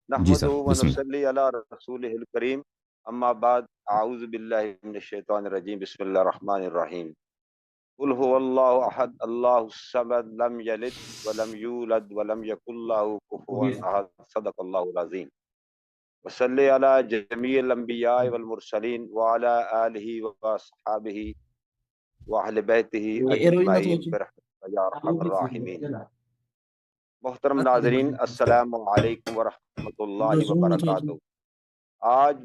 جی سر، نحمدہ بسم اللہ۔ ونصلی علی رسولہ الکریم، اما بعد، اعوذ باللہ من الشیطان الرجیم، بسم اللہ الرحمن الرحیم۔ قل هو اللہ احد اللہ الصمد لم یلد ولم یولد ولم یکن له کفوا احد، صدق اللہ العظیم۔ وصلی علی جمیع الانبیاء والمرسلین وعلی آلہ واصحابہ واہل بیتہ اجمعین برحمتک یا ارحم الراحمین۔ محترم ناظرین، السلام علیکم ورحمۃ اللہ وبرکاتہ۔ آج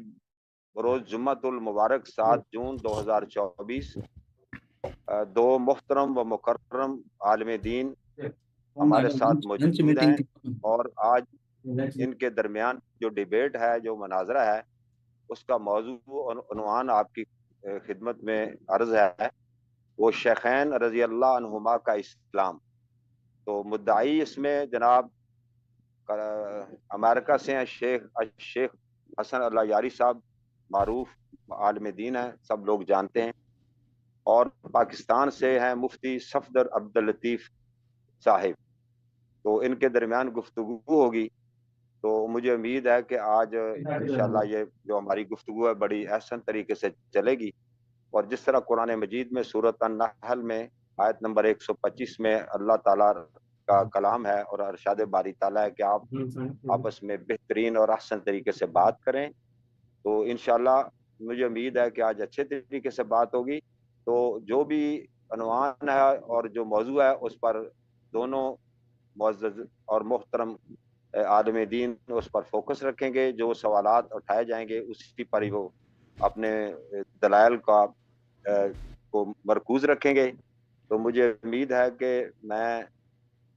بروز جمعۃ المبارک 7 جون 2024 دو محترم و مکرم عالم دین ہمارے ساتھ موجود ہیں، اور آج ان کے درمیان جو ڈیبیٹ ہے، جو مناظرہ ہے، اس کا موضوع اور عنوان آپ کی خدمت میں عرض ہے، وہ شیخین رضی اللہ عنہما کا اسلام۔ تو مدعی اس میں جناب امریکہ سے ہیں شیخ حسن اللہ یاری صاحب، معروف عالم دین ہیں، سب لوگ جانتے ہیں، اور پاکستان سے ہیں مفتی صفدر عبداللطیف صاحب۔ تو ان کے درمیان گفتگو ہوگی، تو مجھے امید ہے کہ آج انشاءاللہ یہ جو ہماری گفتگو ہے بڑی احسن طریقے سے چلے گی، اور جس طرح قرآن مجید میں سورۃ النحل میں آیت نمبر 125 میں اللہ تعالیٰ کا کلام ہے اور ارشاد باری تعالیٰ ہے کہ آپ آپس میں بہترین اور احسن طریقے سے بات کریں، تو انشاءاللہ مجھے امید ہے کہ آج اچھے طریقے سے بات ہوگی۔ تو جو بھی عنوان ہے اور جو موضوع ہے، اس پر دونوں معزز اور محترم عالم دین اس پر فوکس رکھیں گے، جو سوالات اٹھائے جائیں گے اسی پر ہی وہ اپنے دلائل کو مرکوز رکھیں گے۔ تو مجھے امید ہے کہ میں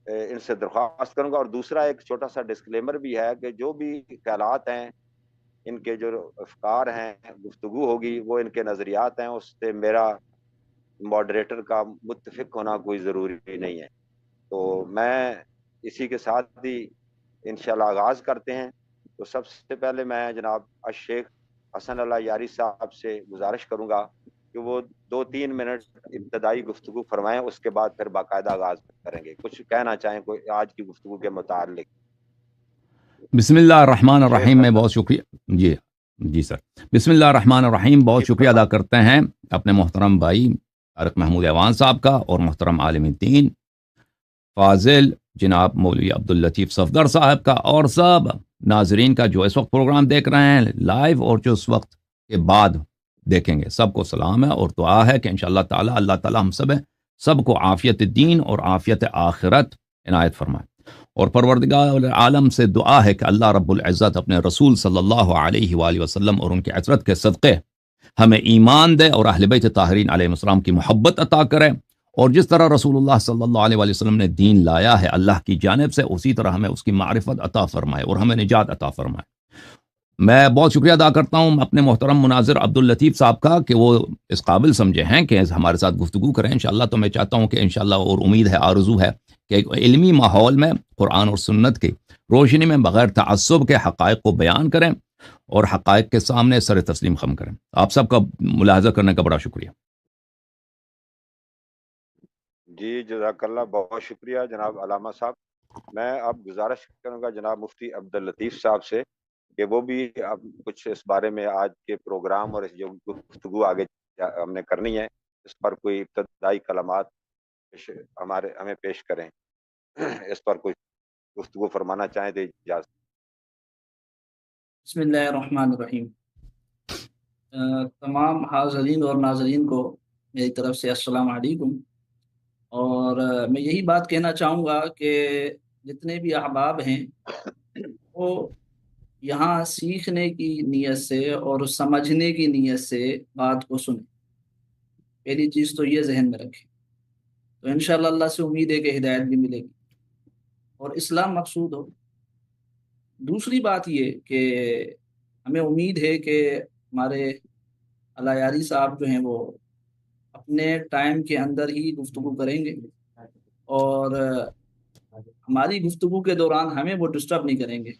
ان سے درخواست کروں گا، اور دوسرا ایک چھوٹا سا ڈسکلیمر بھی ہے کہ جو بھی خیالات ہیں، ان کے جو افکار ہیں، گفتگو ہوگی وہ ان کے نظریات ہیں، اس سے میرا ماڈریٹر کا متفق ہونا کوئی ضروری نہیں ہے۔ تو میں اسی کے ساتھ ہی انشاءاللہ آغاز کرتے ہیں۔ تو سب سے پہلے میں جناب الشیخ حسن اللہ یاری صاحب سے گزارش کروں گا کہ وہ 2-3 منٹ ابتدائی گفتگو فرمائیں، اس کے بعد پھر باقاعدہ آغاز کریں گے۔ کچھ کہنا چاہیں کوئی آج کی گفتگو کے متعلق؟ بسم اللہ الرحمن شیخ الرحیم، میں حسن۔ بہت شکریہ جی سر، بسم اللہ الرحمن الرحیم، جی بہت شکریہ ادا فرمائیں۔ کرتے ہیں اپنے محترم بھائی طارق محمود ایوان صاحب کا، اور محترم عالم دین فاضل جناب مولوی عبداللطیف صفدر صاحب کا، اور سب ناظرین کا جو اس وقت پروگرام دیکھ رہے ہیں لائیو اور جو اس وقت کے بعد دیکھیں گے، سب کو سلام ہے، اور دعا ہے کہ انشاءاللہ تعالی اللہ تعالی ہم سب کو عافیت دین اور عافیت آخرت عنایت فرمائے۔ اور پروردگار عالم سے دعا ہے کہ اللہ رب العزت اپنے رسول صلی اللہ علیہ وآلہ وسلم اور ان کے عطرت کے صدقے ہمیں ایمان دے، اور اہل بیت طاہرین علیہ السلام کی محبت عطا کرے، اور جس طرح رسول اللہ صلی اللہ علیہ وآلہ وسلم نے دین لایا ہے اللہ کی جانب سے، اسی طرح ہمیں اس کی معرفت عطا فرمائے اور ہمیں نجات عطا فرمائے۔ میں بہت شکریہ ادا کرتا ہوں اپنے محترم مناظر عبداللطیف صاحب کا کہ وہ اس قابل سمجھے ہیں کہ ہمارے ساتھ گفتگو کریں انشاءاللہ۔ تو میں چاہتا ہوں کہ انشاءاللہ، اور امید ہے، آرزو ہے کہ ایک علمی ماحول میں قرآن اور سنت کی روشنی میں بغیر تعصب کے حقائق کو بیان کریں، اور حقائق کے سامنے سر تسلیم خم کریں۔ آپ سب کا ملاحظہ کرنے کا بڑا شکریہ۔ جی جزاک اللہ، بہت شکریہ جناب علامہ صاحب۔ میں اب گزارش کروں گا جناب مفتی عبداللطیف صاحب سے کہ وہ بھی اب کچھ اس بارے میں آج کے پروگرام اور جو گفتگو آگے ہم نے کرنی ہے اس پر کوئی ابتدائی کلمات ہمیں پیش کریں۔ اس پر کوئی گفتگو فرمانا چاہیں تو اجازت۔ بسم اللہ الرحمن الرحیم۔ تمام حاضرین اور ناظرین کو میری طرف سے السلام علیکم۔ اور میں یہی بات کہنا چاہوں گا کہ جتنے بھی احباب ہیں وہ یہاں سیکھنے کی نیت سے اور سمجھنے کی نیت سے بات کو سنیں۔ پہلی چیز تو یہ ذہن میں رکھیں، تو انشاءاللہ اللہ سے امید ہے کہ ہدایت بھی ملے گی اور اسلام مقصود ہو۔ دوسری بات یہ کہ ہمیں امید ہے کہ ہمارے اللہ یاری صاحب جو ہیں وہ اپنے ٹائم کے اندر ہی گفتگو کریں گے، اور ہماری گفتگو کے دوران ہمیں وہ ڈسٹرب نہیں کریں گے،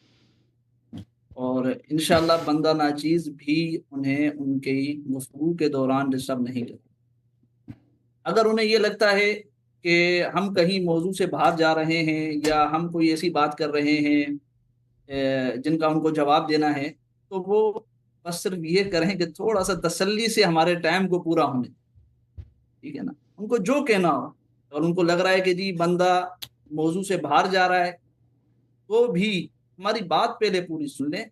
اور انشاءاللہ بندہ ناچیز بھی انہیں ان کی گفتگو کے دوران ڈسٹرب نہیں کرے۔ اگر انہیں یہ لگتا ہے کہ ہم کہیں موضوع سے باہر جا رہے ہیں یا ہم کوئی ایسی بات کر رہے ہیں جن کا ان کو جواب دینا ہے، تو وہ بس صرف یہ کریں کہ تھوڑا سا تسلی سے ہمارے ٹائم کو پورا ہونے، ٹھیک ہے نا، ان کو جو کہنا ہو، اور ان کو لگ رہا ہے کہ جی بندہ موضوع سے باہر جا رہا ہے، تو بھی ہماری بات پہلے پوری سن لیں،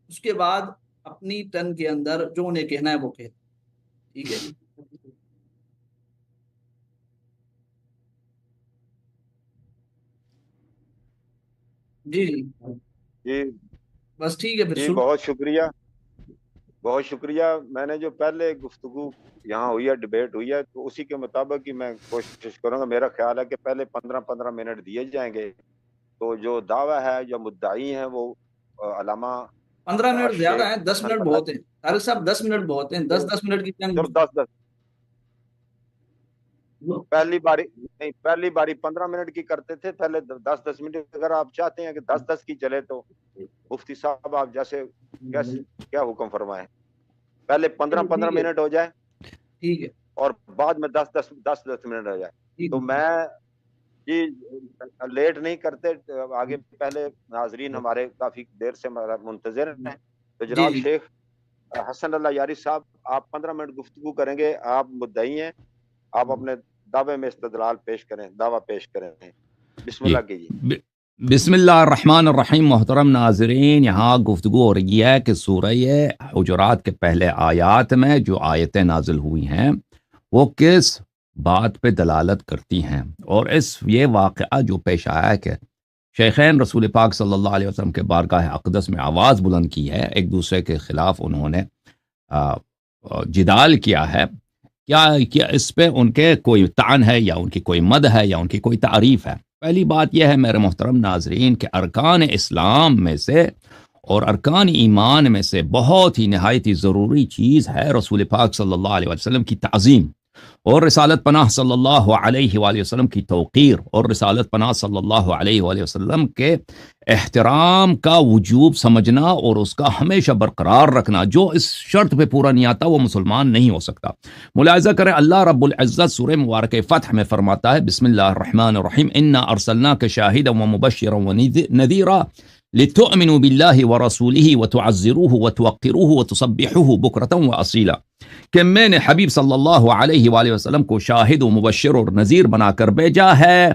اس کے بعد اپنی ٹن کے اندر جو انہیں کہنا ہے وہ کہہ، ٹھیک ہے جی۔ جی جی جی بس ٹھیک ہے پھر جی، شروع۔ بہت شکریہ، بہت شکریہ۔ میں نے جو پہلے گفتگو یہاں ہوئی ہے، ڈبیٹ ہوئی ہے، تو اسی کے مطابق ہی میں کوشش کروں گا۔ میرا خیال ہے کہ پہلے 15 منٹ دیے جائیں گے، تو جو دعویٰ ہے، جو مدعی ہیں، وہ علامہ 15 منٹ زیادہ شیخ ہیں، 10 حسن منٹ اللہ۔ بہت ہیں طارق صاحب، 10 منٹ بہت ہیں، 10 منٹ کی چلو 10 پہلی باری نہیں، پہلی باری 15 منٹ کی کرتے تھے، پہلے 10 منٹ۔ اگر آپ چاہتے ہیں کہ 10 کی چلے تو مفتی صاحب آپ جیسے کیا حکم فرمائیں، پہلے 15 منٹ ہو جائے، ٹھیک ہے، اور بعد میں 10 منٹ ہو جائے۔ تو میں جی لیٹ نہیں کرتے آگے، پہلے ناظرین ہمارے کافی دیر سے منتظر ہیں، تو جناب جی شیخ حسن اللہ یاری صاحب، آپ 15 منٹ گفتگو کریں گے، آپ مدعی ہیں، آپ اپنے دعوے میں استدلال پیش کریں، دعویٰ پیش کریں، بسم اللہ کیجیے۔ بسم اللہ الرحمن الرحیم۔ محترم ناظرین، یہاں گفتگو ہو رہی ہے کہ سورہ حجرات کے پہلے آیات میں جو آیتیں نازل ہوئی ہیں وہ کس بات پہ دلالت کرتی ہیں، اور یہ واقعہ جو پیش آیا ہے کہ شیخین رسول پاک صلی اللہ علیہ وسلم کے بارگاہ اقدس میں آواز بلند کی ہے، ایک دوسرے کے خلاف انہوں نے جدال کیا ہے، کیا اس پہ ان کے کوئی طعن ہے، یا ان کی کوئی مد ہے، یا ان کی کوئی تعریف ہے؟ پہلی بات یہ ہے میرے محترم ناظرین کہ ارکان اسلام میں سے اور ارکان ایمان میں سے بہت ہی نہایت ہی ضروری چیز ہے رسول پاک صلی اللہ علیہ وسلم کی تعظیم، اور رسالت پناہ صلی اللہ علیہ وآلہ وسلم کی توقیر، اور رسالت پناہ صلی اللہ علیہ وآلہ وسلم کے احترام کا وجوب سمجھنا اور اس کا ہمیشہ برقرار رکھنا۔ جو اس شرط پہ پورا نہیں آتا وہ مسلمان نہیں ہو سکتا۔ ملاحظہ کریں، اللہ رب العزت سورہ مبارکہ فتح میں فرماتا ہے، بسم اللہ الرحمن الرحیم، انا ارسلناک شاہدا ومبشرا ونذیرا لتؤمنوا باللہ ورسولہ وتعزروہ وتوقروہ وتسبحوہ بکرۃ واصیلا، کہ میں نے حبیب صلی اللہ علیہ وآلہ وسلم کو شاہد و مبشر اور نذیر بنا کر بھیجا ہے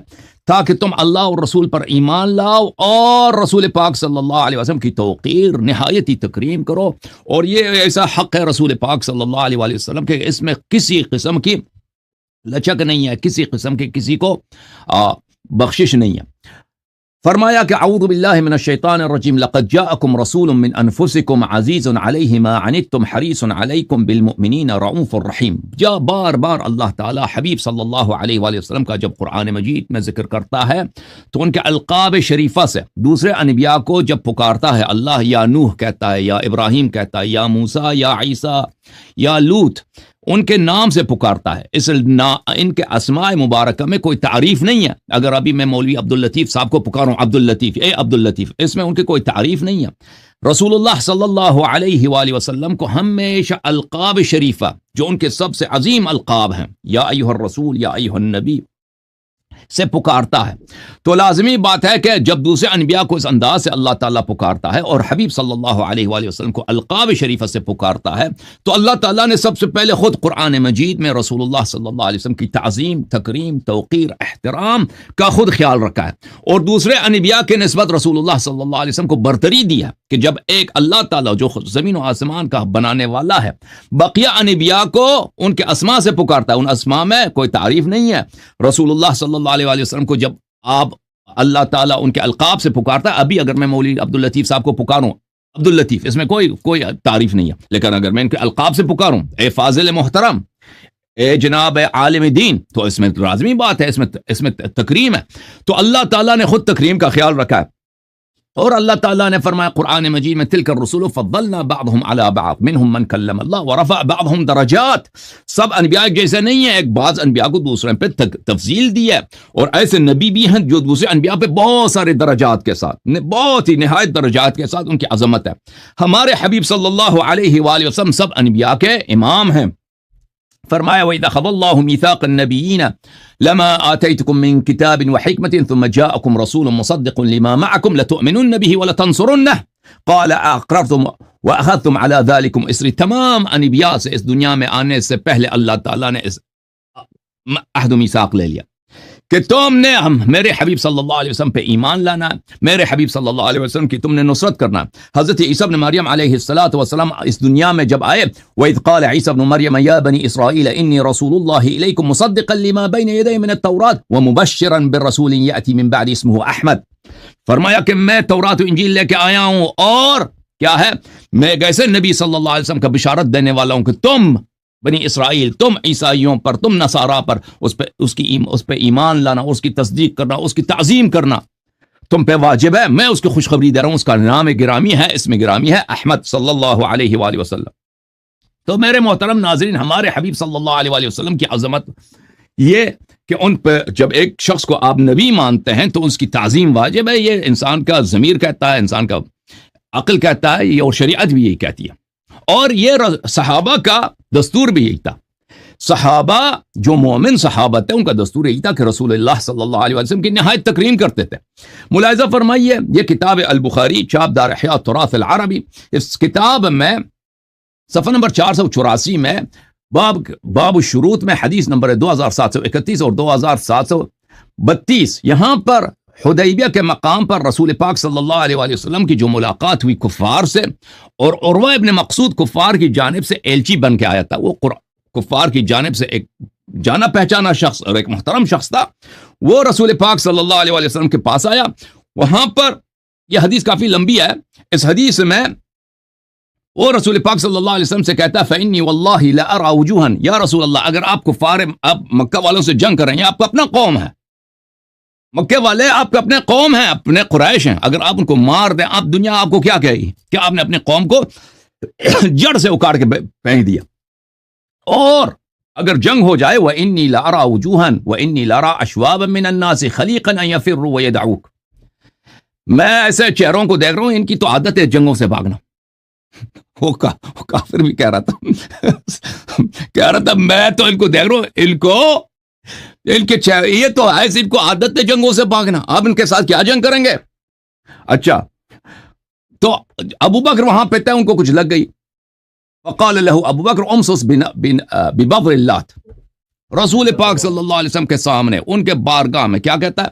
تاکہ تم اللہ اور رسول پر ایمان لاؤ اور رسول پاک صلی اللہ علیہ وسلم کی توقیر، نہایت ہی تکریم کرو۔ اور یہ ایسا حق ہے رسول پاک صلی اللہ علیہ وآلہ وسلم کہ اس میں کسی قسم کی لچک نہیں ہے، کسی قسم کی کسی کو بخشش نہیں ہے۔ فرمایا کہ اعوذ باللہ من الشیطان الرجیم، لقد جاءکم رسول من انفسکم عزیز علیہ ما عنتم حریص علیکم بالمؤمنین رؤوف الرحیم۔ بار بار اللہ تعالی حبیب صلی اللہ علیہ وآلہ وسلم کا جب قرآن مجید میں ذکر کرتا ہے تو ان کے القاب شریفہ سے دوسرے انبیاء کو جب پکارتا ہے اللہ، یا نوح کہتا ہے، یا ابراہیم کہتا ہے، یا موسیٰ، یا عیسیٰ، یا لوط، ان کے نام سے پکارتا ہے۔ ان کے اسماء مبارکہ میں کوئی تعریف نہیں ہے۔ اگر ابھی میں مولوی عبداللطیف صاحب کو پکاروں عبداللطیف، اے عبداللطیف، اس میں ان کی کوئی تعریف نہیں ہے۔ رسول اللہ صلی اللہ علیہ وآلہ وسلم کو ہمیشہ القاب شریفہ جو ان کے سب سے عظیم القاب ہیں، یا ایھا الرسول، یا ایھا النبی، سے پکارتا ہے۔ تو لازمی بات ہے کہ جب دوسرے انبیاء کو اس انداز سے اللہ تعالیٰ پکارتا ہے اور حبیب صلی اللہ علیہ وآلہ وسلم کو القاب شریفہ سے پکارتا ہے، تو اللہ تعالیٰ نے سب سے پہلے خود قرآن مجید میں رسول اللہ صلی اللہ علیہ وسلم کی تعظیم، تکریم، توقیر، احترام کا خود خیال رکھا ہے، اور دوسرے انبیاء کے نسبت رسول اللہ صلی اللہ علیہ وسلم کو برتری دی ہے کہ جب ایک اللہ تعالیٰ جو زمین و آسمان کا بنانے والا ہے بقیہ انبیاء کو ان کے اسماء سے پکارتا ہے، ان اسماء میں کوئی تعریف نہیں ہے۔ رسول اللہ صلی اللہ علیہ وآلہ وسلم کو جب آپ اللہ تعالیٰ ان کے القاب سے پکارتا ہے، ابھی اگر میں مولوی عبداللطیف صاحب کو پکاروں عبداللطیف، اس میں کوئی تعریف نہیں ہے، لیکن اگر میں ان کے القاب سے پکاروں اے فاضل محترم، اے جناب عالم دین، تو اس میں لازمی بات ہے، اس میں تکریم ہے۔ تو اللہ تعالیٰ نے خود تکریم کا خیال رکھا ہے، اور اللہ تعالیٰ نے فرمایا قرآن مجید میں تلک الرسول فضلنا بعضهم على بعض منهم من کلم اللہ ورفع بعضهم درجات۔ سب انبیاء جیسے نہیں ہیں، ایک بعض انبیاء کو دوسرے پہ تفضیل دی ہے، اور ایسے نبی بھی ہیں جو دوسرے انبیاء پہ بہت سارے درجات کے ساتھ، بہت ہی نہایت درجات کے ساتھ ان کی عظمت ہے۔ ہمارے حبیب صلی اللہ علیہ وآلہ وسلم سب انبیاء کے امام ہیں، فرمایا وَإِذَا أَخَذَ اللَّهُ مِيثَاقَ النَّبِيِّينَ لَمَا آتَيْتُكُم مِّن كِتَابٍ وَحِكْمَةٍ ثُمَّ جَاءَكُمْ رَسُولٌ مُصَدِّقٌ لِّمَا مَعَكُمْ لَتُؤْمِنُنَّ بِهِ وَلَتَنصُرُنَّهُ قَالَ أَأَقْرَرْتُمْ وَأَخَذْتُمْ عَلَى ذَلِكُمْ إِصْرِي تمام انبیاء سے اس دنیا میں آنے سے پہلے اللہ تعالیٰ نے اس عہد و میثاق لے لیا کہ تم نے میرے حبیب صلی اللہ علیہ وسلم پہ ایمان لانا، میرے حبیب صلی اللہ علیہ وسلم کی تم نے نصرت کرنا۔ حضرت عیسیٰ ابن مریم علیہ السلام اس دنیا میں جب آئے، وَإِذْ قَالَ عِيسَى ابْنُ مَرْيَمَ يَا بَنِي إِسْرَائِيلَ إِنِّي رَسُولُ اللَّهِ إِلَيْكُمْ مُصَدِّقًا لِمَا بَيْنَ يَدَيَّ مِنَ التَّوْرَاةِ وَمُبَشِّرًا بِرَسُولٍ يَأْتِي مِن بَعْدِي اسْمُهُ أَحْمَدُ، فرمایا کہ میں تورات و انجیل لے کے آیا ہوں اور کیا ہے، میں ایک ایسے نبی صلی اللہ علیہ وسلم کا بشارت دینے والا ہوں کہ تم بنی اسرائیل، تم عیسائیوں پر، تم نصارہ پر اس پہ ایمان لانا، اس کی تصدیق کرنا، اس کی تعظیم کرنا تم پہ واجب ہے۔ میں اس کی خوشخبری دے رہا ہوں، اس کا نام گرامی ہے، اسم گرامی ہے احمد صلی اللہ علیہ وآلہ وسلم۔ تو میرے محترم ناظرین، ہمارے حبیب صلی اللہ علیہ وآلہ وسلم کی عظمت یہ کہ ان پہ جب ایک شخص کو آپ نبی مانتے ہیں تو اس کی تعظیم واجب ہے۔ یہ انسان کا ضمیر کہتا ہے، انسان کا عقل کہتا ہے، اور شریعت بھی یہی کہتی ہے، اور یہ صحابہ کا دستور بھی یہی تھا۔ صحابہ جو مومن صحابہ تھے ان کا دستور یہی تھا کہ رسول اللہ صلی اللہ علیہ وسلم کی نہایت تکریم کرتے تھے۔ ملاحظہ فرمائیے، یہ کتاب البخاری چھاپ دار احیاء التراث العربی، اس کتاب میں صفحہ نمبر 484 میں باب الشروط میں حدیث نمبر 2731 اور 2732، یہاں پر حدیبیہ کے مقام پر رسول پاک صلی اللہ علیہ وآلہ وسلم کی جو ملاقات ہوئی کفار سے، اور عروہ ابن مقصود کفار کی جانب سے ایلچی بن کے آیا تھا۔ وہ کفار کی جانب سے ایک جانا پہچانا شخص اور ایک محترم شخص تھا، وہ رسول پاک صلی اللہ علیہ وآلہ وسلم کے پاس آیا۔ وہاں پر یہ حدیث کافی لمبی ہے، اس حدیث میں وہ رسول پاک صلی اللہ علیہ وسلم سے کہتا ہے فَإِنِّي وَاللَّهِ لَأَرَى وُجُوهًا، یا رسول اللہ اگر آپ کفار اب مکہ والوں سے جنگ کر رہے ہیں، آپ کا اپنا قوم ہے، مکے والے آپ کے اپنے قوم ہیں، اپنے قریش ہیں، اگر آپ ان کو مار دیں، آپ دنیا آپ کو کیا کہے گی کہ آپ نے اپنے قوم کو جڑ سے اکاڑ کے پھینک دیا، اور اگر جنگ ہو جائے وَإِنِّي لَأَرَى وُجُوهًا وَإِنِّي لَأَرَى أَشْوَابًا مِّنَ النَّاسِ خَلِيقًا أَن يَفِرُّوا وَيَدْعُوكَ، میں ایسے چہروں کو دیکھ رہا ہوں ان کی تو عادت ہے جنگوں سے بھاگنا۔ وہ کافر بھی کہہ رہا تھا میں تو ان کو دیکھ رہا ہوں، ان کے یہ تو ایسے ان کو عادت ہے جنگوں سے بھاگنا، آپ ان کے ساتھ کیا جنگ کریں گے؟ اچھا، تو ابو بکر وہاں پہ تھے، ان کو کچھ لگ گئی، فقال له ابو بکر امسس ببغر اللات، رسول پاک صلی اللہ علیہ وسلم کے سامنے ان کے بارگاہ میں کیا کہتا ہے؟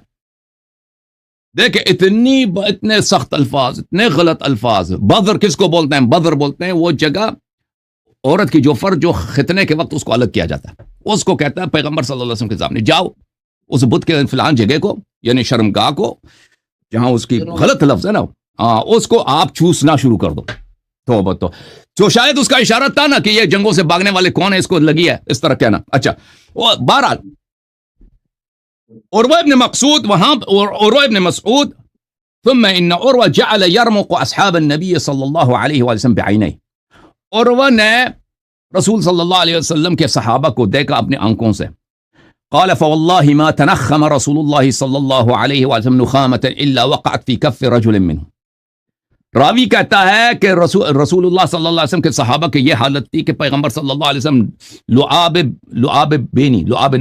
دیکھیں اتنے سخت الفاظ، اتنے غلط الفاظ۔ بدر کس کو بولتے ہیں؟ بدر بولتے ہیں وہ جگہ عورت کی جو فرج جو ختنے کے وقت اس کو الگ کیا جاتا ہے، اس کو کہتا ہے پیغمبر صلی اللہ علیہ وسلم کے سامنے جاؤ اس بت کے فلان جگہ کو، یعنی شرمگاہ کو، جہاں اس کی غلط لفظ ہے نا، اس کو آپ چوسنا شروع کر دو۔ تو شاید اس کا اشارہ تھا نا کہ یہ جنگوں سے بھاگنے والے کون ہیں، اس کو لگی ہے اس طرح کہنا۔ اچھا، بہرحال عروہ ابن مقصود وہاں، عروہ ابن مسعود ثم ان عروہ جعل يرمق اصحاب النبی صلی اللہ علیہ وسلم بعینیہ، عروہ نے رسول صلی اللہ علیہ وسلم کے صحابہ کو دیکھا اپنے آنکھوں سے۔ قال فواللہ ما تنخم رسول اللہ صلی اللہ علیہ وسلم نخامۃ الا وقعت فی کف رجل منهم، راوی کہتا ہے کہ رسول اللہ صلی اللہ علیہ وسلم کے صحابہ کی یہ حالت تھی کہ پیغمبر صلی اللہ علیہ وسلم لعاب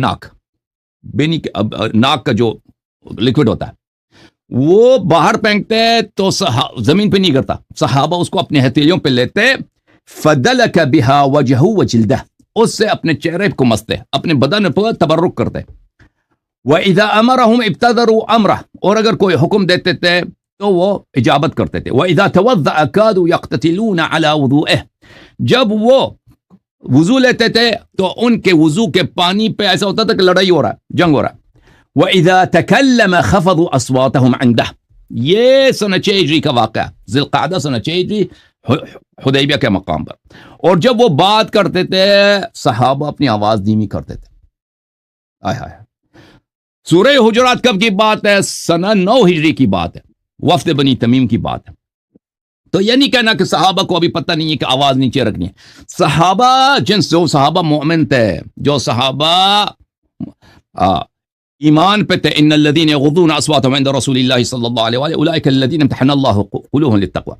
ناک کا جو لکوڈ ہوتا ہے وہ باہر پھینکتے تو زمین پہ نہیں گرتا، صحابہ اس کو اپنے ہتھیلیوں پہ لیتے، فدلک بہا وجہہ وجلدہ، اس سے اپنے چہرے کو مستے، اپنے بدن پر تبرک کرتے، وَإِذَا أَمَرَهُمْ ابْتَدَرُوا أَمْرَهُ، اور اگر کوئی حکم دیتے تھے تو وہ اجابت کرتے تھے، وَإِذَا تَوَضَّأَ كَادُوا يَقْتَتِلُونَ عَلَى وُضُوئِهِ، جب وہ وضو لیتے تھے تو ان کے وضو کے پانی پہ ایسا ہوتا تھا کہ لڑائی ہو رہا ہے، جنگ ہو رہا ہے۔ وَإِذَا تَكَلَّمَ خَفَضُوا أَصْوَاتَهُمْ عِنْدَهُ، یہ سنہ 6 ہجری کا واقعہ، ذی القعدہ سنہ 6 ہجری حدیبیہ کے مقام پر، اور جب وہ بات کرتے تھے صحابہ اپنی آواز دھیمی کرتے تھے۔ آئے ہائے، سورہ حجرات کب کی بات ہے؟ سنہ 9 ہجری کی بات ہے، وفد بنی تمیم کی بات ہے۔ تو یہ نہیں کہنا کہ صحابہ کو ابھی پتہ نہیں ہے کہ آواز نیچے رکھنی ہے، صحابہ جو صحابہ مومن تھے، جو صحابہ ایمان پہ تھے، ان الذین یغضون اصواتهم عند رسول اللہ صلی اللہ علیہ وآلہ اولئک الذین امتحن اللہ قلوبهم للتقوی،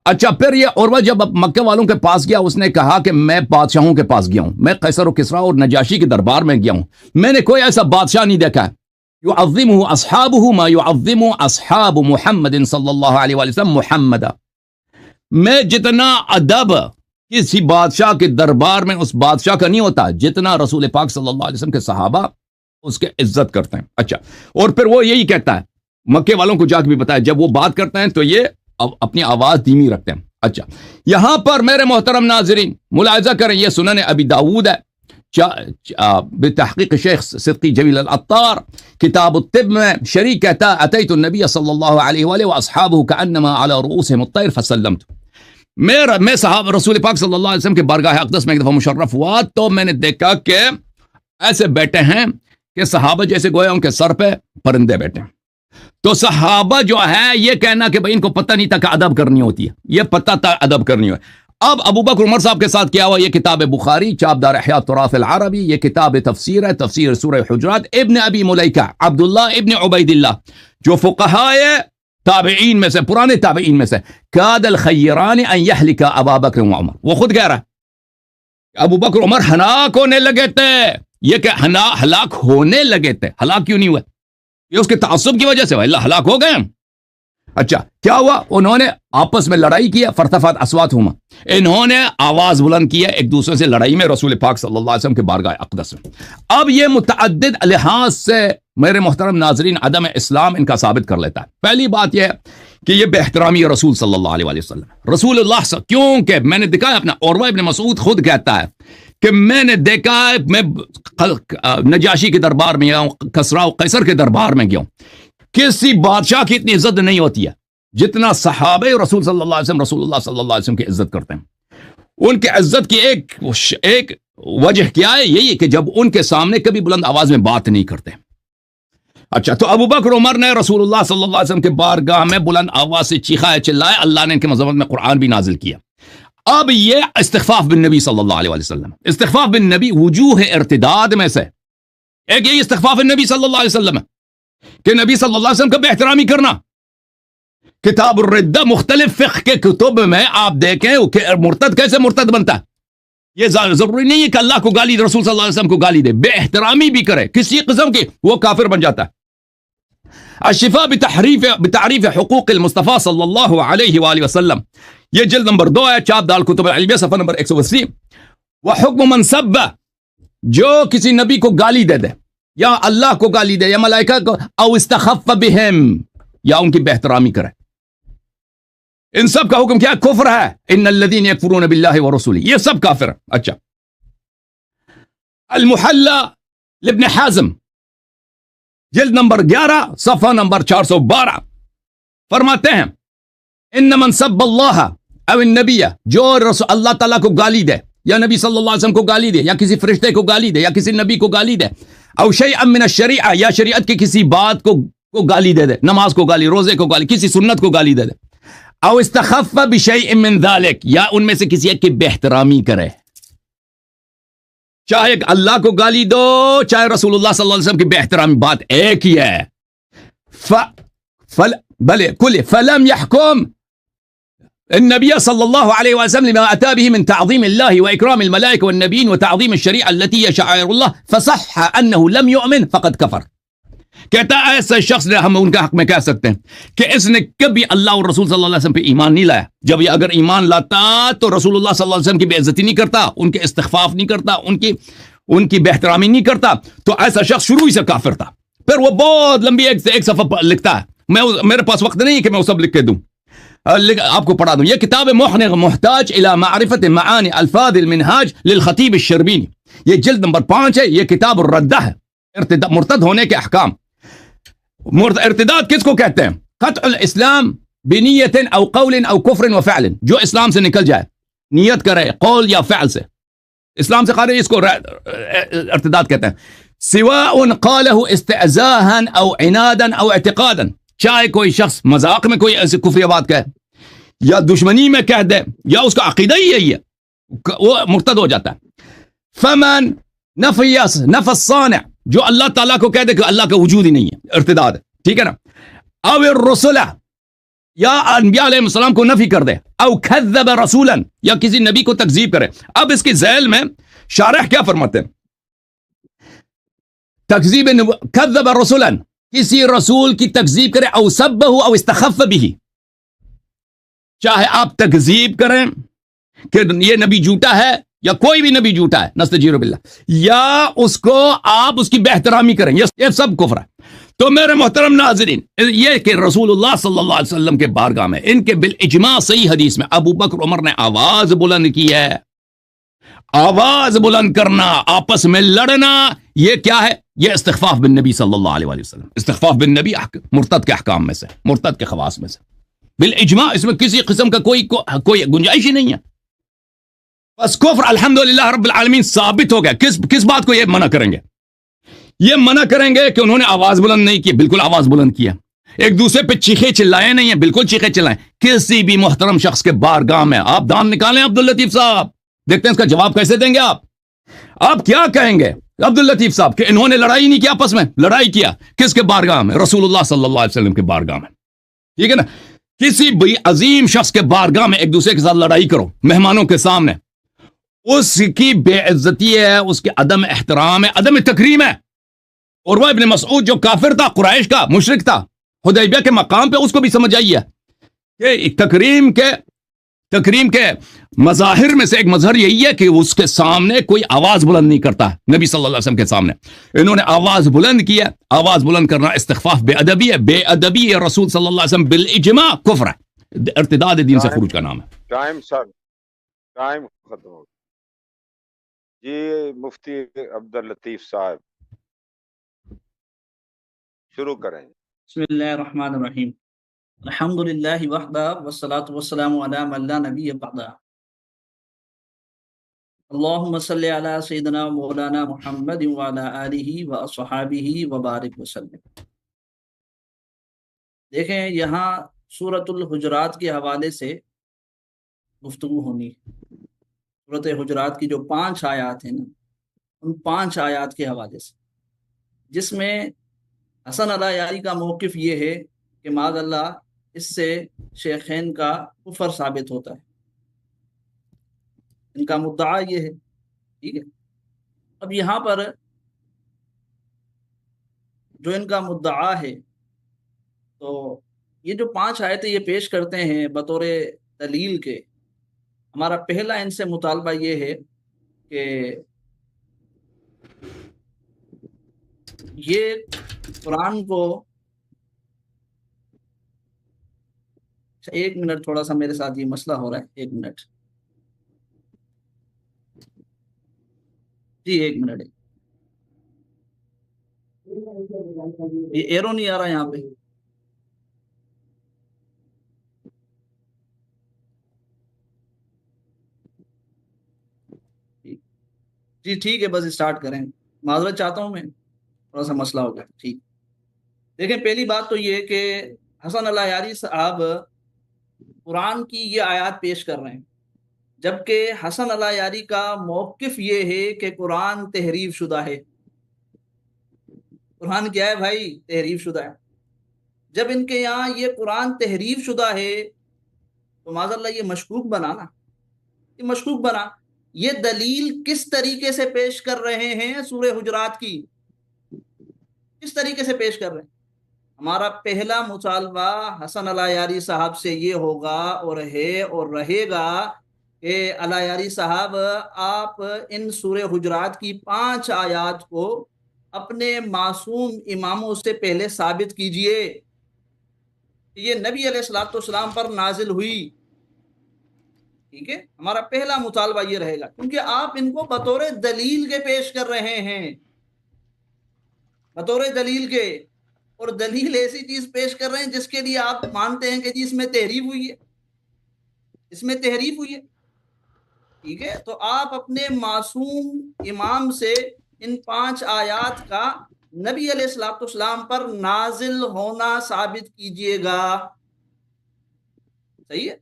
اچھا پھر یہ عروہ جب مکہ والوں کے پاس گیا اس نے کہا کہ میں بادشاہوں کے پاس گیا ہوں, میں قیصر و کسریٰ اور نجاشی کے دربار میں گیا ہوں, میں نے کوئی ایسا بادشاہ نہیں دیکھا ہے یعظمہ اصحابہ ما یعظم اصحاب محمد صلی اللہ علیہ وآلہ وسلم محمد. میں جتنا ادب کسی بادشاہ کے دربار میں اس بادشاہ کا نہیں ہوتا جتنا رسول پاک صلی اللہ علیہ وسلم کے صحابہ اس کے عزت کرتے ہیں. اچھا اور پھر وہ یہی کہتا ہے, مکے والوں کو جا کے بھی بتایا, جب وہ بات کرتے ہیں تو یہ اپنی آواز دھیمی رکھتے ہیں. اچھا یہاں پر میرے محترم ناظرین ملاحظہ کریں, یہ سنن ابی داؤد ہے بتحقیق شیخ صدقی جمیل العطار, کتاب الطب میں شریک کہتا ہے اتیت النبی صلی اللہ علیہ وآلہ واصحابہ کانما علی رؤوسہم الطیر فسلمت. میں صحابہ رسول پاک صلی اللہ علیہ وسلم کے بارگاہ اقدس میں ایک دفعہ مشرف ہوا تو میں نے دیکھا کہ ایسے بیٹھے ہیں کہ صحابہ جیسے گویا ان کے سر پہ پرندے بیٹھے ہیں. تو صحابہ جو ہے یہ کہنا کہ بھئی ان کو پتہ نہیں تھا کہ ادب کرنی ہوتی ہے, یہ پتہ تھا ادب کرنی ہوتی ہے. اب ابو بکر عمر صاحب کے ساتھ کیا ہوا, یہ کتاب بخاری چاپدار احیاء التراث العربی, یہ کتاب تفسیر ہے, تفسیر سورہ حجرات, ابن ابی ملیکہ عبداللہ ابن عبید اللہ جو فقہائے تابعین میں سے, پرانے تابعین میں سے, کاد الخیران ان یہلک ابا بکر و عمر, وہ خود کہہ رہا ہے ابو بکر عمر ہلاک ہونے لگے تھے. یہ کہ ہلاک ہونے لگے تھے, ہلاک کیوں نہیں ہوئے, یہ اس کے تعصب کی وجہ سے اللہ ہلاک ہو گئے. اچھا کیا ہوا, انہوں نے آپس میں لڑائی کیا, فرتفعت اصواتہما, انہوں نے آواز بلند کیا ایک دوسرے سے لڑائی میں رسول پاک صلی اللہ علیہ وسلم کے بارگاہ اقدس میں. اب یہ متعدد لحاظ سے میرے محترم ناظرین عدم اسلام ان کا ثابت کر لیتا ہے. پہلی بات یہ ہے کہ یہ بے احترامی ہے رسول صلی اللہ علیہ وآلہ وسلم, رسول اللہ کیونکہ میں نے دکھا اپنا, عروہ ابن مسعود خود کہتا ہے کہ میں نے دیکھا ہے, میں نجاشی کے دربار میں گیا ہوں, کسریٰ و قیصر کے دربار میں گیا ہوں, کسی بادشاہ کی اتنی عزت نہیں ہوتی ہے جتنا صحابہ رسول صلی اللہ علیہ وسلم رسول اللہ صلی اللہ علیہ وسلم کی عزت کرتے ہیں. ان کی عزت کی ایک وجہ کیا ہے, یہی کہ جب ان کے سامنے کبھی بلند آواز میں بات نہیں کرتے. اچھا تو ابو بکر عمر نے رسول اللہ صلی اللہ علیہ وسلم کے بارگاہ میں بلند آواز سے چیخا ہے, چلائے, اللہ نے ان کے مذمت میں قرآن بھی نازل کیا. اب یہ استخفاف بالنبی صلی اللہ علیہ وسلم, استخفاف بالنبی وجوہ ارتداد میں سے ایک یہی استخفاف بالنبی صلی اللہ علیہ وسلم ہے کہ نبی صلی اللہ علیہ وسلم کا بے احترامی کرنا. کتاب الردہ مختلف فقہ کے کتب میں آپ دیکھیں کہ مرتد کیسے مرتد بنتا ہے. یہ ضروری نہیں ہے کہ اللہ کو گالی دے, رسول صلی اللہ علیہ وسلم کو گالی دے, بے احترامی بھی کرے کسی قسم کی, وہ کافر بن جاتا ہے. الشفاء بتعریف حقوق المصطفیٰ صلی اللہ علیہ وآلہ وسلم, یہ جلد نمبر 2 ہے, چاپ دار کتب العلمیہ صفحہ نمبر 180. وحکم من سب, جو کسی نبی کو گالی دے دے یا اللہ کو گالی دے یا ملائکہ کو, او استخف بہم, یا ان کی بے احترامی کرے, ان سب کا حکم کیا ہے, کفر ہے. ان الذین یکفرون باللہ ورسولہ, یہ سب کافر. اچھا المحلہ لابن حازم جلد نمبر 11 صفحہ نمبر 412 فرماتے ہیں ان من سب اللہ او النبی, جو اللہ تعالیٰ کو گالی دے یا نبی صلی اللہ علیہ وسلم کو گالی دے یا کسی فرشتے کو گالی دے یا کسی نبی کو گالی دے, او شیئا من الشریعہ, یا شریعت کی کسی بات کو گالی دے دے, نماز کو گالی, روزے کو گالی, کسی سنت کو گالی دے دے, او استخف بشیء من ذلک, یا ان میں سے کسی ایک کی بے احترامی کرے, چاہے اللہ کو گالی دو چاہے رسول اللہ صلی اللہ علیہ وسلم کی بے احترامی, بات ایک ہی ہے. فلم يحكم النبي صلی اللہ علیہ وسلم لما اتى به من تعظیم اللہ واکرام الملائکہ والنبیین وتعظیم الشریعہ التي هي شعائر اللہ فصح انه لم يؤمن فقد کفر. کہتا ہے ایسے شخص نے, ہم ان کا حق میں کہہ سکتے ہیں کہ اس نے کبھی اللہ اور رسول صلی اللہ علیہ وسلم پہ ایمان نہیں لایا. جب یہ اگر ایمان لاتا تو رسول اللہ صلی اللہ علیہ وسلم کی بے عزتی نہیں کرتا, ان کے استخفاف نہیں کرتا, ان کی بے احترامی نہیں کرتا, تو ایسا شخص شروع ہی سے کافر تھا. پھر وہ بہت لمبی ایک صفحہ لکھتا ہے, میرے پاس وقت نہیں ہے کہ میں وہ سب لکھ کے دوں, آپ کو پڑھا دوں. یہ کتاب محنغ محتاج الى معرفت معانی الفاظ المنہاج للخطیب الشربینی, یہ جلد نمبر 5 ہے. یہ کتاب الردہ ہے, مرتد ہونے کے احکام. ارتداد کس کو کہتے ہیں؟ قطع الاسلام بنیت او قول او کفر و فعل, جو اسلام سے نکل جائے, نیت کرے قول یا فعل سے, اسلام سے خارج, اس کو ارتداد کہتے ہیں. سواء قالہ استعزاء او عنادا او اعتقادا, چاہے کوئی شخص مذاق میں کوئی ایسی کفری بات کہے یا دشمنی میں کہہ دے یا اس کا عقیدہ ہی یہی ہے, وہ مرتد ہو جاتا ہے. فمن نفی الصانع, جو اللہ تعالیٰ کو کہہ دے کہ اللہ کا وجود ہی نہیں ہے, ارتداد ہے, ٹھیک ہے نا. او الرسل, یا انبیاء علیہ السلام کو نفی کر دے، او کذب رسولا، یا کسی نبی کو تکذیب کرے. اب اس کی ذیل میں شارح کیا فرماتے ہیں؟ تکذیب کذب رسولا، کسی رسول کی تکذیب کرے، او سبہ او استخف بھی، چاہے آپ تکذیب کریں کہ یہ نبی جھوٹا ہے یا کوئی بھی نبی جھوٹا ہے، نستجیر باللہ، یا اس کو آپ اس کی بے احترامی کریں، یہ سب کفر ہے. تو میرے محترم ناظرین، یہ کہ رسول اللہ صلی اللہ علیہ وسلم کے بارگاہ میں ان کے بالاجماع صحیح حدیث میں ابو بکر عمر نے آواز بلند کی ہے. آواز بلند کرنا، آپس میں لڑنا، یہ کیا ہے؟ یہ استخفاف بالنبی صلی اللہ علیہ وآلہ وسلم. استخفاف بالنبی مرتد کے احکام میں سے، مرتد کے خواص میں سے بالاجماع، اس میں کسی قسم کا کوئی گنجائش ہی نہیں ہے. بس کفر الحمدللہ رب العالمین ثابت ہو گیا. کس بات کو یہ منع کریں گے؟ یہ منع کریں گے کہ انہوں نے آواز بلند نہیں کی. بالکل آواز بلند کیا. ایک دوسرے پہ چیخے چلائے نہیں ہیں، بالکل چیخے چلائیں. کسی بھی محترم شخص کے بارگاہ میں آپ دان نکالیں. عبداللطیف صاحب دیکھتے ہیں اس کا جواب کیسے دیں گے. آپ کیا کہیں گے عبداللطیف صاحب کہ انہوں نے لڑائی نہیں کیا، آپس میں لڑائی کیا کس کے بارگاہ میں؟ رسول اللہ صلی اللہ علیہ وسلم کے بارگاہ میں. ٹھیک ہے نا؟ کسی بھی عظیم شخص کے بارگاہ میں ایک دوسرے کے ساتھ لڑائی کرو مہمانوں کے سامنے، اس کی بے عزتی ہے، اس کے عدم احترام ہے، عدم تکریم ہے. اور وہ ابن مسعود جو کافر تھا، قریش کا مشرک تھا، حدیبیہ کے مقام پہ اس کو بھی سمجھ آئی ہے کہ تکریم کے مظاہر میں سے ایک مظہر یہی ہے کہ اس کے سامنے کوئی آواز بلند نہیں کرتا. نبی صلی اللہ علیہ وسلم کے سامنے انہوں نے آواز بلند کی ہے. آواز بلند کرنا استخفاف بے ادبی ہے. بے ادبی ہے رسول صلی اللہ علیہ وسلم بالاجماع کفر ہے، ارتداد دین سے خروج کا نام ہے. ٹائم ختم ہو. جی مفتی عبداللطیف صاحب شروع کریں. بسم اللہ الرحمن الرحیم. الحمد للہ وحدہ والصلاة والسلام علی من لا نبی بعدہ. اللہم صلی علی سیدنا مولانا محمد وعلی آلہ واصحابہ وبارک وسلم. دیکھیں یہاں سورۃ الحجرات کے حوالے سے گفتگو ہونی. سورۃ حجرات کی جو 5 آیات ہیں نا، ان 5 آیات کے حوالے سے، جس میں حسن علی یاری کا موقف یہ ہے کہ معاذ اللہ اس سے شیخین کا کفر ثابت ہوتا ہے. ان کا مدعا یہ ہے. ٹھیک ہے، اب یہاں پر جو ان کا مدعا ہے، تو یہ جو 5 آیتیں یہ پیش کرتے ہیں بطور دلیل کے، ہمارا پہلا ان سے مطالبہ یہ ہے کہ یہ قرآن کو، ایک منٹ تھوڑا سا میرے ساتھ یہ مسئلہ ہو رہا ہے، ایک منٹ جی، ایک منٹ. یہ ایرو نہیں آ رہا یہاں پہ. جی ٹھیک ہے، بس اسٹارٹ کریں. معذرت چاہتا ہوں، میں تھوڑا سا مسئلہ ہو گیا. ٹھیک، دیکھیں پہلی بات تو یہ کہ حسن علی یاری صاحب قرآن کی یہ آیات پیش کر رہے ہیں، جبکہ حسن علی یاری کا موقف یہ ہے کہ قرآن تحریف شدہ ہے. قرآن کیا ہے بھائی؟ تحریف شدہ ہے. جب ان کے یہاں یہ قرآن تحریف شدہ ہے تو معاذ اللہ یہ مشکوک بنا نا، یہ مشکوک بنا. یہ دلیل کس طریقے سے پیش کر رہے ہیں سورہ حجرات کی؟ کس طریقے سے پیش کر رہے ہیں؟ ہمارا پہلا مطالبہ حسن علی یاری صاحب سے یہ ہوگا اور ہے اور رہے گا کہ علی یاری صاحب آپ ان سورہ حجرات کی 5 آیات کو اپنے معصوم اماموں سے پہلے ثابت کیجئے کہ یہ نبی علیہ الصلوۃ والسلام پر نازل ہوئی. ٹھیک ہے، ہمارا پہلا مطالبہ یہ رہے گا، کیونکہ آپ ان کو بطور دلیل کے پیش کر رہے ہیں، بطور دلیل کے. اور دلیل ایسی چیز پیش کر رہے ہیں جس کے لیے آپ مانتے ہیں کہ جی اس میں تحریف ہوئی ہے، اس میں تحریف ہوئی ہے. ٹھیک ہے، تو آپ اپنے معصوم امام سے ان 5 آیات کا نبی علیہ الصلوۃ والسلام پر نازل ہونا ثابت کیجئے گا. صحیح ہے،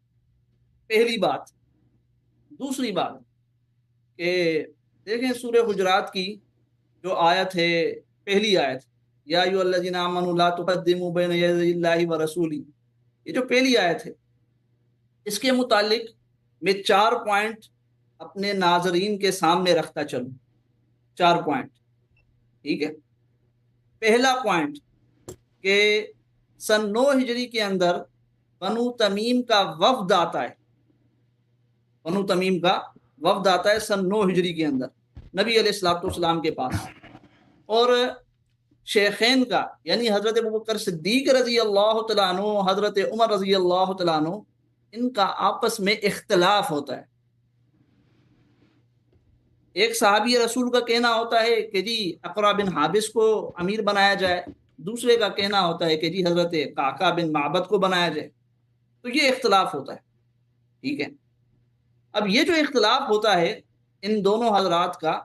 پہلی بات. دوسری بات کہ دیکھیں سورہ حجرات کی جو آیت ہے، پہلی آیت، یا ایھا الذین آمنوا لا تقدموا بین یدی اللہ ورسولہ، یہ جو پہلی آیت ہے اس کے متعلق میں 4 پوائنٹ اپنے ناظرین کے سامنے رکھتا چلوں. 4 پوائنٹ. ٹھیک ہے. پہلا پوائنٹ کہ سن 9 ہجری کے اندر بنو تمیم کا وفد آتا ہے. بنو تمیم کا وفد آتا ہے سن 9 ہجری کے اندر نبی علیہ الصلوۃ والسلام کے پاس, اور شیخین کا یعنی حضرت ابوبکر صدیق رضی اللہ تعالیٰ عنہ, حضرت عمر رضی اللہ تعالیٰ عنہ, ان کا آپس میں اختلاف ہوتا ہے. ایک صحابی رسول کا کہنا ہوتا ہے کہ جی اقرا بن حابس کو امیر بنایا جائے, دوسرے کا کہنا ہوتا ہے کہ جی حضرت قعقاع بن معبد کو بنایا جائے. تو یہ اختلاف ہوتا ہے. ٹھیک ہے. اب یہ جو اختلاف ہوتا ہے ان دونوں حضرات کا,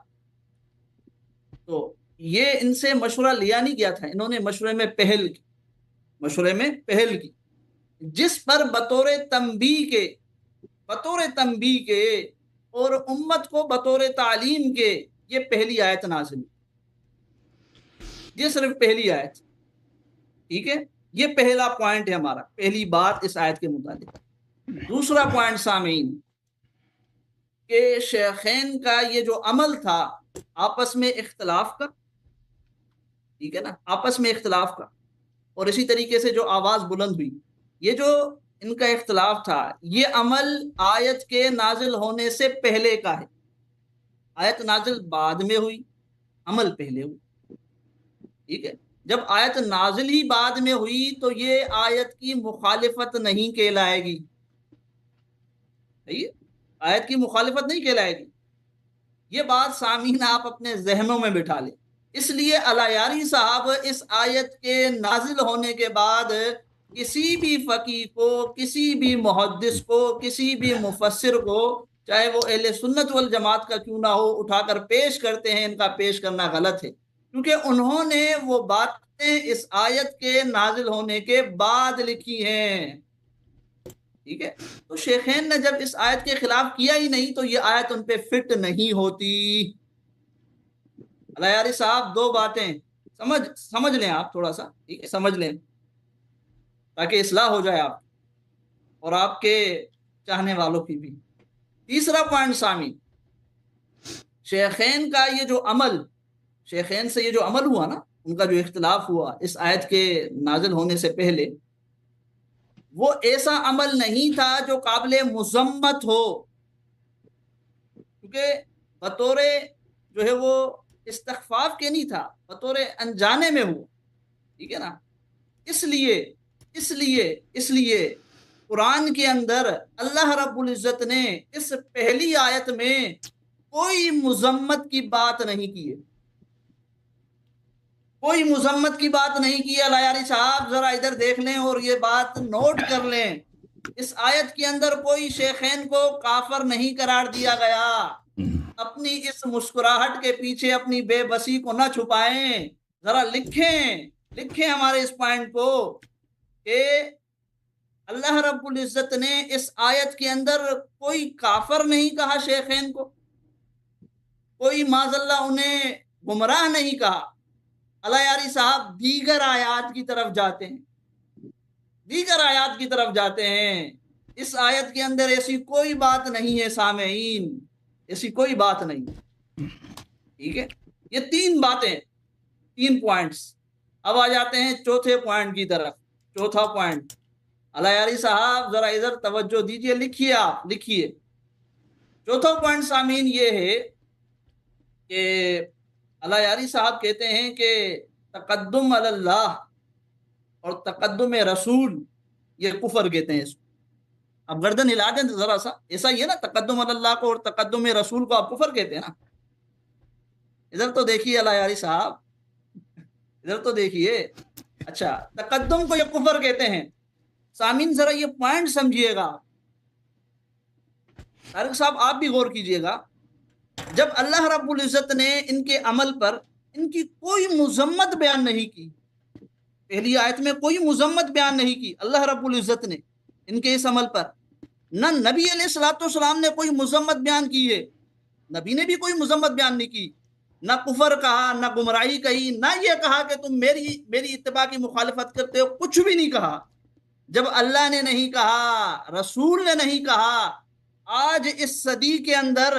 تو یہ ان سے مشورہ لیا نہیں گیا تھا, انہوں نے مشورے میں پہل کی, جس پر بطور تنبیہ کے اور امت کو بطور تعلیم کے یہ پہلی آیت نازل ہوئی. یہ صرف پہلی آیت. ٹھیک ہے. یہ پہلا پوائنٹ ہے ہمارا, پہلی بات اس آیت کے متعلق. دوسرا پوائنٹ سامعین, کہ شیخین کا یہ جو عمل تھا آپس میں اختلاف کا, ٹھیک ہے نا, آپس میں اختلاف کا, اور اسی طریقے سے جو آواز بلند ہوئی, یہ جو ان کا اختلاف تھا یہ عمل آیت کے نازل ہونے سے پہلے کا ہے. آیت نازل بعد میں ہوئی, عمل پہلے ہوئی. ٹھیک ہے. جب آیت نازل ہی بعد میں ہوئی تو یہ آیت کی مخالفت نہیں کہلائے گی. آیت کی مخالفت نہیں کہلائے گی. یہ بات سامعین آپ اپنے ذہنوں میں بٹھا لیں. اس لیے الایاری صاحب اس آیت کے نازل ہونے کے بعد کسی بھی فقیہ کو, کسی بھی محدث کو, کسی بھی مفسر کو, چاہے وہ اہل سنت والجماعت کا کیوں نہ ہو, اٹھا کر پیش کرتے ہیں. ان کا پیش کرنا غلط ہے, کیونکہ انہوں نے وہ باتیں اس آیت کے نازل ہونے کے بعد لکھی ہیں. ٹھیک ہے. تو شیخین نے جب اس آیت کے خلاف کیا ہی نہیں تو یہ آیت ان پہ فٹ نہیں ہوتی. الایاری صاحب 2 باتیں سمجھ لیں آپ, تھوڑا سا ٹھیک ہے, سمجھ لیں تاکہ اصلاح ہو جائے آپ اور آپ کے چاہنے والوں کی بھی. تیسرا پوائنٹ سامعین, شیخین کا یہ جو عمل, شیخین سے یہ جو عمل ہوا نا, ان کا جو اختلاف ہوا اس آیت کے نازل ہونے سے پہلے, وہ ایسا عمل نہیں تھا جو قابل مذمت ہو, کیونکہ بطور جو ہے وہ استخفاف کے نہیں تھا, بطور انجانے میں ہوا. ٹھیک ہے نا. اس لیے قرآن کے اندر اللہ رب العزت نے اس پہلی آیت میں کوئی مذمت کی بات نہیں کی ہے. کوئی مذمت کی بات نہیں کی. الایاری صاحب ذرا ادھر دیکھ لیں اور یہ بات نوٹ کر لیں. اس آیت کے اندر کوئی شیخین کو کافر نہیں قرار دیا گیا. اپنی اس مسکراہٹ کے پیچھے اپنی بے بسی کو نہ چھپائیں, ذرا لکھیں ہمارے اس پوائنٹ کو کہ اللہ رب العزت نے اس آیت کے اندر کوئی کافر نہیں کہا شیخین کو, کوئی معاذ اللہ انہیں گمراہ نہیں کہا. الایاری صاحب دیگر آیات کی طرف جاتے ہیں. اس آیت کے اندر ایسی کوئی بات نہیں ہے سامعین, ایسی کوئی بات نہیں. ٹھیک ہے. یہ 3 باتیں, 3 پوائنٹس. اب آ جاتے ہیں چوتھے پوائنٹ کی طرف. چوتھا پوائنٹ, الایاری صاحب ذرا ادھر توجہ دیجئے, لکھیے. چوتھا پوائنٹ سامعین یہ ہے کہ الایاری صاحب کہتے ہیں کہ تقدم علی اللہ اور تقدم رسول یہ کفر کہتے ہیں اس کو. اب گردن ہلا دیں ذرا سا, ایسا ہی ہے نا, تقدم علی اللہ کو اور تقدم رسول کو آپ کفر کہتے ہیں نا. ادھر تو دیکھیے الایاری صاحب, ادھر تو دیکھیے. اچھا, تقدم کو یہ کفر کہتے ہیں. سامعین ذرا یہ پوائنٹ سمجھیے گا. طارق صاحب آپ بھی غور کیجئے گا. جب اللہ رب العزت نے ان کے عمل پر ان کی کوئی مذمت بیان نہیں کی, پہلی آیت میں کوئی مذمت بیان نہیں کی اللہ رب العزت نے ان کے اس عمل پر, نہ نبی علیہ الصلوۃ والسلام نے کوئی مذمت بیان کی ہے, نبی نے بھی کوئی مذمت بیان نہیں کی, نہ کفر کہا, نہ گمراہی کہی, نہ یہ کہا کہ تم میری اتباع کی مخالفت کرتے ہو, کچھ بھی نہیں کہا. جب اللہ نے نہیں کہا، رسول نے نہیں کہا، آج اس صدی کے اندر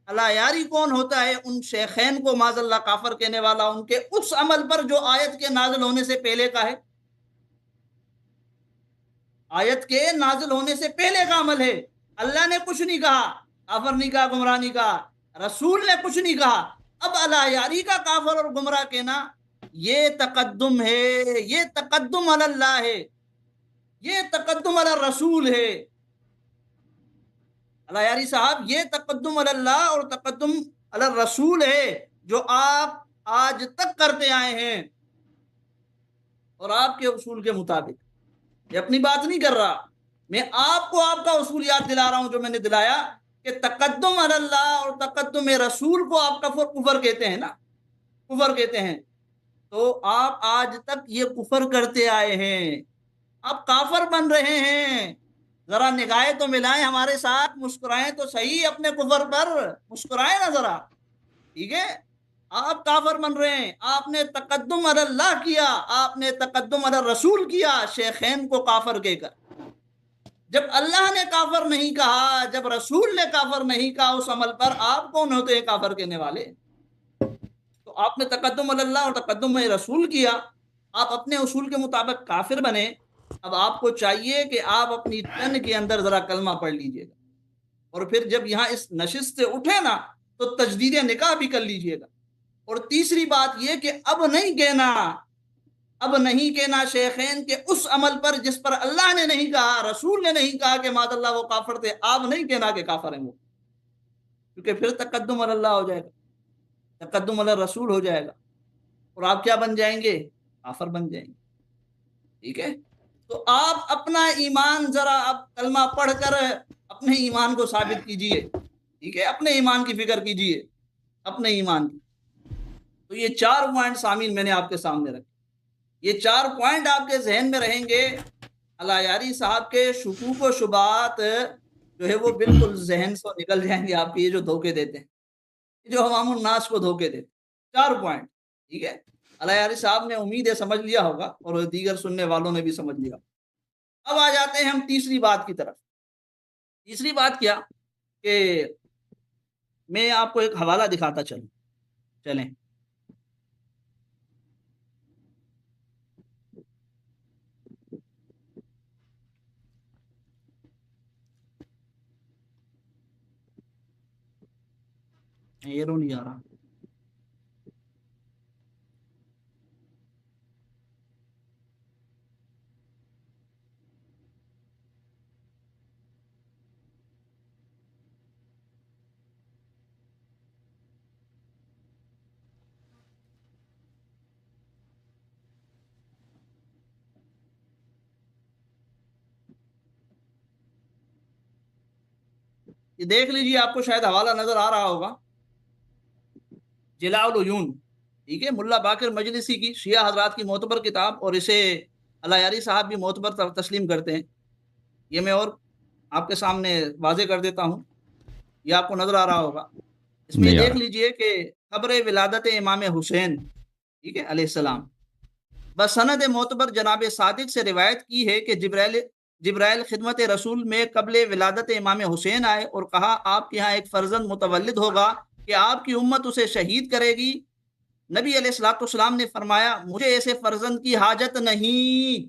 اللہ یاری کون ہوتا ہے ان شیخین کو معاذ اللہ کافر کہنے والا، ان کے اس عمل پر جو آیت کے نازل ہونے سے پہلے کا ہے، آیت کے نازل ہونے سے پہلے کا عمل ہے۔ اللہ نے کچھ نہیں کہا، کافر نہیں کہا، گمراہ نہیں کہا، رسول نے کچھ نہیں کہا، اب اللہ یاری کا کافر اور گمراہ کہنا یہ تقدم ہے، یہ تقدم علی اللہ ہے، یہ تقدم علی الرسول ہے۔ اللہ یاری صاحب، یہ تقدم علی اللہ اور تقدم علی الرسول ہے جو آپ آج تک کرتے آئے ہیں، اور آپ کے اصول کے مطابق۔ یہ اپنی بات نہیں کر رہا، میں آپ کو آپ کا اصول یاد دلا رہا ہوں جو میں نے دلایا کہ تقدم علی اللہ اور تقدم رسول کو آپ کفر کہتے ہیں نا، کفر کہتے ہیں۔ تو آپ آج تک یہ کفر کرتے آئے ہیں، آپ کافر بن رہے ہیں۔ ذرا نگاہیں تو ملائیں ہمارے ساتھ، مسکرائیں تو صحیح اپنے کفر پر، مسکرائیں نا ذرا، ٹھیک ہے؟ آپ کافر بن رہے ہیں، آپ نے تقدم علی اللہ کیا، آپ نے تقدم علی الرسول کیا شیخین کو کافر کہہ کر۔ جب اللہ نے کافر نہیں کہا، جب رسول نے کافر نہیں کہا اس عمل پر، آپ کون ہوتے ہیں کافر کہنے والے؟ تو آپ نے تقدم علی اللہ اور تقدم رسول کیا، آپ اپنے اصول کے مطابق کافر بنے۔ اب آپ کو چاہیے کہ آپ اپنی تن کے اندر ذرا کلمہ پڑھ لیجئے گا، اور پھر جب یہاں اس نشست سے اٹھے نا تو تجدید نکاح بھی کر لیجئے گا۔ اور تیسری بات یہ کہ اب نہیں کہنا شیخین کے اس عمل پر جس پر اللہ نے نہیں کہا، رسول نے نہیں کہا کہ ماد اللہ وہ کافر تھے، آپ نہیں کہنا کہ کافر ہیں وہ، کیونکہ پھر تقدم علی اللہ ہو جائے گا، تقدم علی رسول ہو جائے گا، اور آپ کیا بن جائیں گے؟ کافر بن جائیں گے، ٹھیک ہے؟ تو آپ اپنا ایمان ذرا اب کلمہ پڑھ کر اپنے ایمان کو ثابت کیجئے، ٹھیک ہے؟ اپنے ایمان کی فکر کیجئے، اپنے ایمان کی۔ تو یہ 4 پوائنٹ سامعین میں نے آپ کے سامنے رکھے، یہ 4 پوائنٹ آپ کے ذہن میں رہیں گے۔ اللہ یاری صاحب کے شکوک و شبہات جو ہے وہ بالکل ذہن سے نکل جائیں گے آپ کے، یہ جو دھوکے دیتے ہیں، جو عوام الناس کو دھوکے دیتے ہیں۔ 4 پوائنٹ، ٹھیک ہے؟ اللہ یاری صاحب نے امید ہے سمجھ لیا ہوگا، اور دیگر سننے والوں نے بھی سمجھ لیا۔ اب آ جاتے ہیں ہم تیسری بات کی طرف۔ تیسری بات کیا کہ میں آپ کو ایک حوالہ دکھاتا چلیں۔ ایرو نہیں آ رہا، یہ دیکھ لیجیے، آپ کو شاید حوالہ نظر آ رہا ہوگا، جلاء العیون، ٹھیک ہے؟ ملا باقر مجلسی کی، شیعہ حضرات کی معتبر کتاب، اور اسے اللہ یاری صاحب بھی معتبر تسلیم کرتے ہیں۔ یہ میں اور آپ کے سامنے واضح کر دیتا ہوں، یہ آپ کو نظر آ رہا ہوگا۔ اس میں دیکھ لیجئے کہ خبر ولادت امام حسین، ٹھیک ہے، علیہ السلام، بسند معتبر جناب صادق سے روایت کی ہے کہ جبرائیل خدمت رسول میں قبل ولادت امام حسین آئے اور کہا آپ کے یہاں ایک فرزند متولد ہوگا کہ آپ کی امت اسے شہید کرے گی۔ نبی علیہ الصلوۃ والسلام نے فرمایا مجھے ایسے فرزند کی حاجت نہیں۔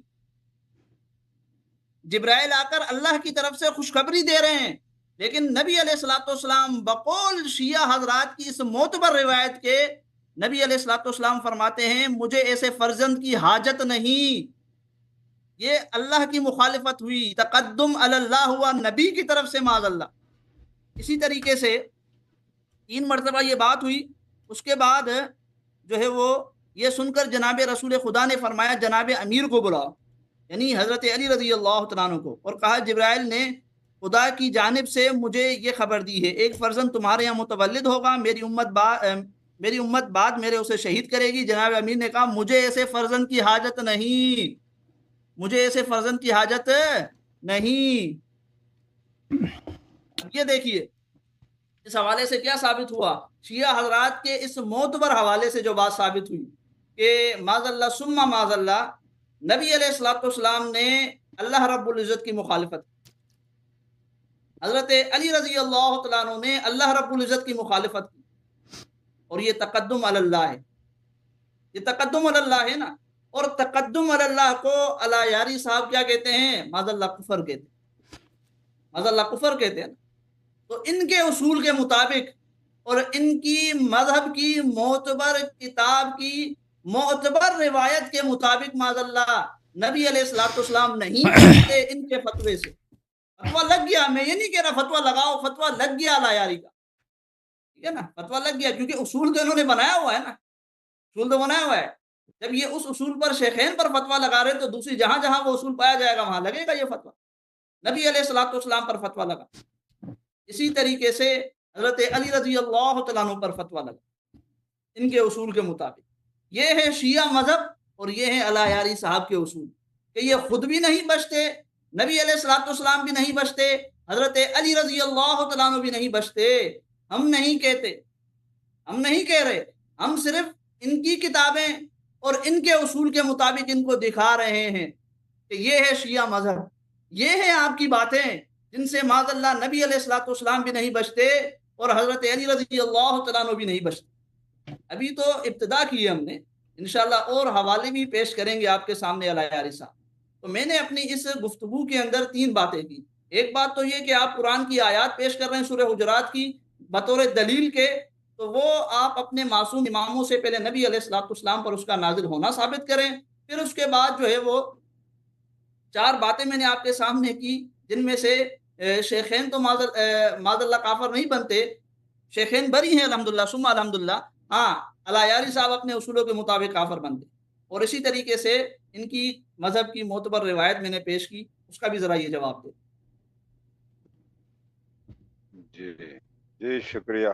جبرائیل آ کر اللہ کی طرف سے خوشخبری دے رہے ہیں، لیکن نبی علیہ الصلوۃ والسلام بقول شیعہ حضرات کی اس معتبر روایت کے نبی علیہ الصلوۃ والسلام فرماتے ہیں مجھے ایسے فرزند کی حاجت نہیں۔ یہ اللہ کی مخالفت ہوئی، تقدم علی اللہ ہوا نبی کی طرف سے معاذ اللہ۔ اسی طریقے سے 3 مرتبہ یہ بات ہوئی، اس کے بعد جو ہے وہ یہ سن کر جناب رسول خدا نے فرمایا جناب امیر کو بلاؤ، یعنی حضرت علی رضی اللہ تعالیٰ عنہ کو، اور کہا جبرائیل نے خدا کی جانب سے مجھے یہ خبر دی ہے ایک فرزند تمہارے یہاں متولد ہوگا، میری امت بعد میرے اسے شہید کرے گی۔ جناب امیر نے کہا مجھے ایسے فرزند کی حاجت نہیں، مجھے ایسے فرزند کی حاجت نہیں۔ یہ دیکھیے اس حوالے سے کیا ثابت ہوا، شیعہ حضرات کے اس معتبر حوالے سے جو بات ثابت ہوئی کہ معاذ اللہ ثم معاذ اللہ نبی علیہ الصلوۃ والسلام نے اللہ رب العزت کی مخالفت. حضرت علی رضی اللہ تعالیٰ عنہ نے اللہ رب العزت کی مخالفت کی, اور یہ تقدم علی اللہ ہے, یہ تقدم علی اللہ ہے نا. اور تقدم علی اللہ کو علی یاری صاحب کیا کہتے ہیں؟ معاذ اللہ کفر کہتے ہیں, معاذ اللہ کفر کہتے ہیں. تو ان کے اصول کے مطابق اور ان کی مذہب کی معتبر کتاب کی معتبر روایت کے مطابق معاذ اللہ نبی علیہ الصلوۃ والسلام نہیں کہتے ان کے فتوے سے. فتوا لگ گیا, میں یہ نہیں کہہ رہا فتوا لگاؤ, فتوا لگ گیا علی یاری کا, ٹھیک ہے نا, فتوا لگ گیا, کیونکہ اصول تو انہوں نے بنایا ہوا ہے نا, اصول تو بنایا ہوا ہے. جب یہ اس اصول پر شیخین پر فتوا لگا رہے تو دوسری جہاں جہاں وہ اصول پایا جائے گا وہاں لگے گا یہ فتوا. نبی علیہ الصلوۃ والسلام پر فتوا لگا, اسی طریقے سے حضرت علی رضی اللہ تعالیٰ عنہ پر فتوا لگا ان کے اصول کے مطابق. یہ ہے شیعہ مذہب اور یہ ہے علی یاری صاحب کے اصول, کہ یہ خود بھی نہیں بچتے, نبی علیہ الصلوۃ والسلام بھی نہیں بچتے, حضرت علی رضی اللہ تعالیٰ عنہ بھی نہیں بچتے. ہم نہیں کہتے, ہم نہیں کہہ رہے, ہم صرف ان کی کتابیں اور ان کے اصول کے مطابق ان کو دکھا رہے ہیں کہ یہ ہے شیعہ مذہب, یہ ہیں آپ کی باتیں جن سے معاذ اللہ نبی علیہ الصلوۃ والسلام بھی نہیں بچتے اور حضرت علی رضی اللہ تعالیٰ عنہ بھی نہیں بچتے. ابھی تو ابتدا کی ہے ہم نے, انشاءاللہ اور حوالے بھی پیش کریں گے آپ کے سامنے علی یاری صاحب. تو میں نے اپنی اس گفتگو کے اندر 3 باتیں کی. ایک بات تو یہ کہ آپ قرآن کی آیات پیش کر رہے ہیں سورہ حجرات کی بطور دلیل کے, تو وہ آپ اپنے معصوم اماموں سے پہلے نبی علیہ الصلوۃ والسلام پر اس کا نازل ہونا ثابت کریں, پھر اس کے بعد جو ہے وہ 4 باتیں میں نے آپ کے سامنے کی جن میں سے شیخین تو معاذ اللہ کافر نہیں بنتے, شیخین بری ہیں الحمدللہ ثم الحمدللہ. ہاں, علی یاری صاحب اپنے اصولوں کے مطابق کافر بنتے. اور اسی طریقے سے ان کی مذہب کی معتبر روایت میں نے پیش کی, اس کا بھی ذرا یہ جواب دے. جی جی شکریہ,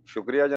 شکریہ.